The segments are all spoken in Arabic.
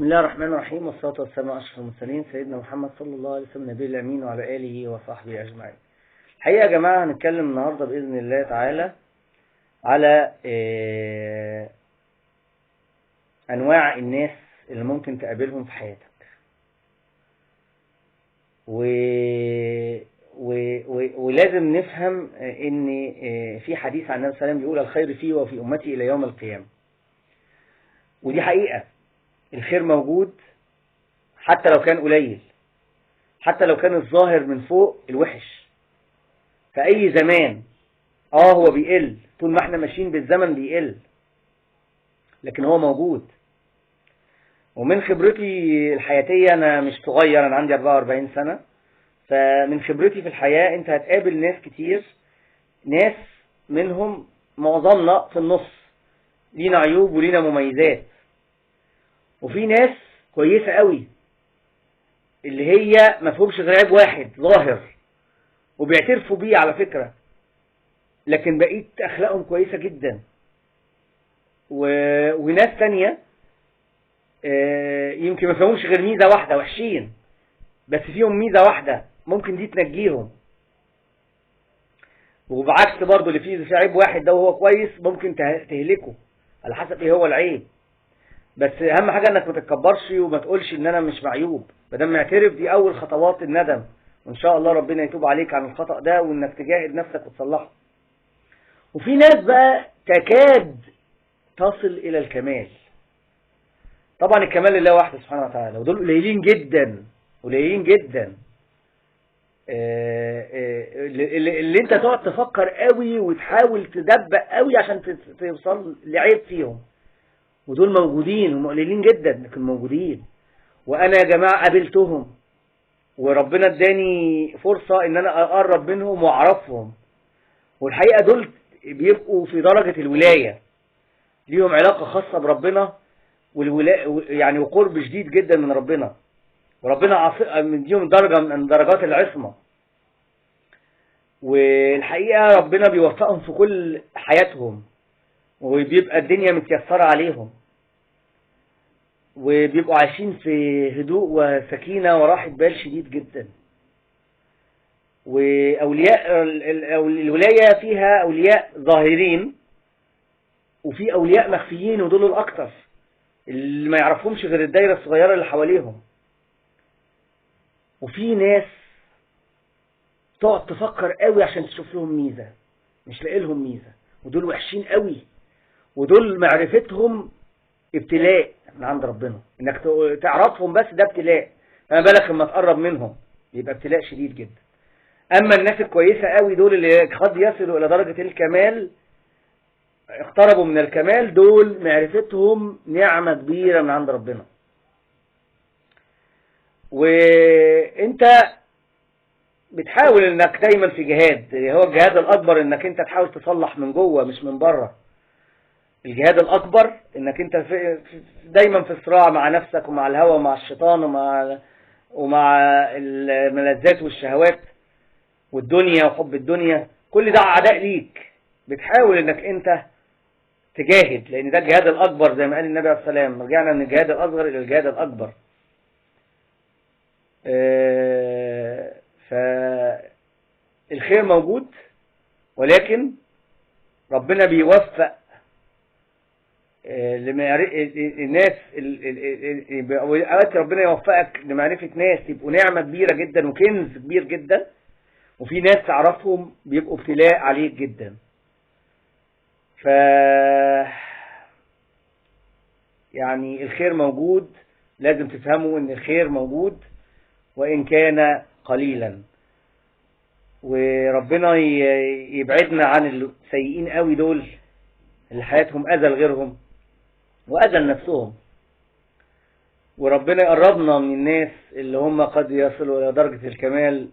بسم الله الرحمن الرحيم، والصلاة والسلام على أشرف المرسلين سيدنا محمد صلى الله عليه وسلم النبي الأمين وعلى آله وصحبه أجمعين. الحقيقة يا جماعة هنتكلم النهاردة بإذن الله تعالى على أنواع الناس اللي ممكن تقابلهم في حياتك، ولازم نفهم إن في حديث عن النبي صلى الله عليه وسلم بيقول الخير فيه وفي أمتي إلى يوم القيامة، ودي حقيقة. الخير موجود حتى لو كان قليل، حتى لو كان الظاهر من فوق الوحش في أي زمان. هو بيقل طول ما احنا ماشيين بالزمن، بيقل، لكن هو موجود. ومن خبرتي الحياتية، أنا مش صغير، أنا عندي 44 سنة، فمن خبرتي في الحياة أنت هتقابل ناس كتير، ناس منهم معظمنا في النص، لينا عيوب ولينا مميزات، وفي ناس كويسة قوي اللي هي مفهومش غير عيب واحد ظاهر وبيعترفوا بيه على فكرة، لكن بقيت أخلاقهم كويسة جدا. وناس تانية يمكن ما فهموش غير ميزة واحدة، وحشين بس فيهم ميزة واحدة ممكن دي تنجيهم، وبعكس برضو اللي فيه عيب واحد ده وهو كويس ممكن تهلكه، على حسب ايه هو العيب. بس اهم حاجة انك ما تتكبرش وما تقولش ان انا مش معيوب، مادام معترف دي اول خطوات الندم، وان شاء الله ربنا يتوب عليك عن الخطأ ده، وانك تجاهد نفسك وتصلحه. وفي ناس بقى تكاد تصل الى الكمال. طبعا الكمال لله وحده سبحانه وتعالى، ودول قليلين جدا قليلين جدا. اللي انت تقعد تفكر قوي وتحاول تدبق قوي عشان توصل لعيب فيهم، ودول موجودين، هم قليلين جدا لكن موجودين. وانا يا جماعة قابلتهم، وربنا اداني فرصة ان انا اقرب منهم واعرفهم، والحقيقة دول بيبقوا في درجة الولاية، ليهم علاقة خاصة بربنا يعني وقرب شديد جدا من ربنا، وربنا مديهم درجة من درجات العصمة. والحقيقة ربنا بيوفقهم في كل حياتهم، وبيبقى الدنيا متيسرة عليهم، وبيبقوا عايشين في هدوء وسكينة وراحة بال شديد جدا. وأولياء الولاية فيها أولياء ظاهرين وفي أولياء مخفيين، ودول الأكثر اللي ما يعرفهمش غير الدايرة الصغيرة اللي حواليهم. وفي ناس تقعد تفكر قوي عشان تشوف لهم ميزة، مش لاقي لهم ميزة، ودول وحشين قوي، ودول معرفتهم ابتلاء من عند ربنا، انك تعرفهم بس ده ابتلاء، فما بالك لما تقرب منهم يبقى ابتلاء شديد جدا. اما الناس الكويسة قوي، دول اللي قد يصلوا الى درجة الكمال، اقتربوا من الكمال، دول معرفتهم نعمة كبيرة من عند ربنا. وانت بتحاول انك دايما في جهاد، هو الجهاد الاكبر انك انت تحاول تصلح من جوه مش من بره. الجهاد الاكبر انك انت دايما في صراع مع نفسك ومع الهوى ومع الشيطان ومع الملذات والشهوات والدنيا وحب الدنيا، كل ده اعداء ليك، بتحاول انك انت تجاهد، لان ده الجهاد الاكبر زي ما قال النبي عليه الصلاه والسلام، رجعنا من الجهاد الاصغر الى الجهاد الاكبر. فالخير موجود، ولكن ربنا بيوفق الناس، اوقات ربنا يوفقك لمعرفة ناس يبقوا نعمة كبيرة جدا وكنز كبير جدا، وفي ناس تعرفهم بيبقوا ابتلاء عليك جدا. يعني الخير موجود، لازم تفهموا ان الخير موجود وان كان قليلا، وربنا يبعدنا عن السيئين قوي، دول اللي حياتهم اذى لغيرهم واذى لنفسهم، وربنا يقربنا من الناس اللي هم قد يصلوا الى درجة الكمال،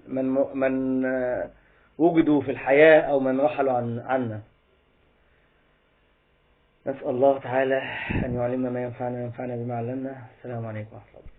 من وجدوا في الحياة او من رحلوا عنا. نسأل الله تعالى أن يعلمنا ما ينفعنا وينفعنا بما علمنا. السلام عليكم ورحمة الله.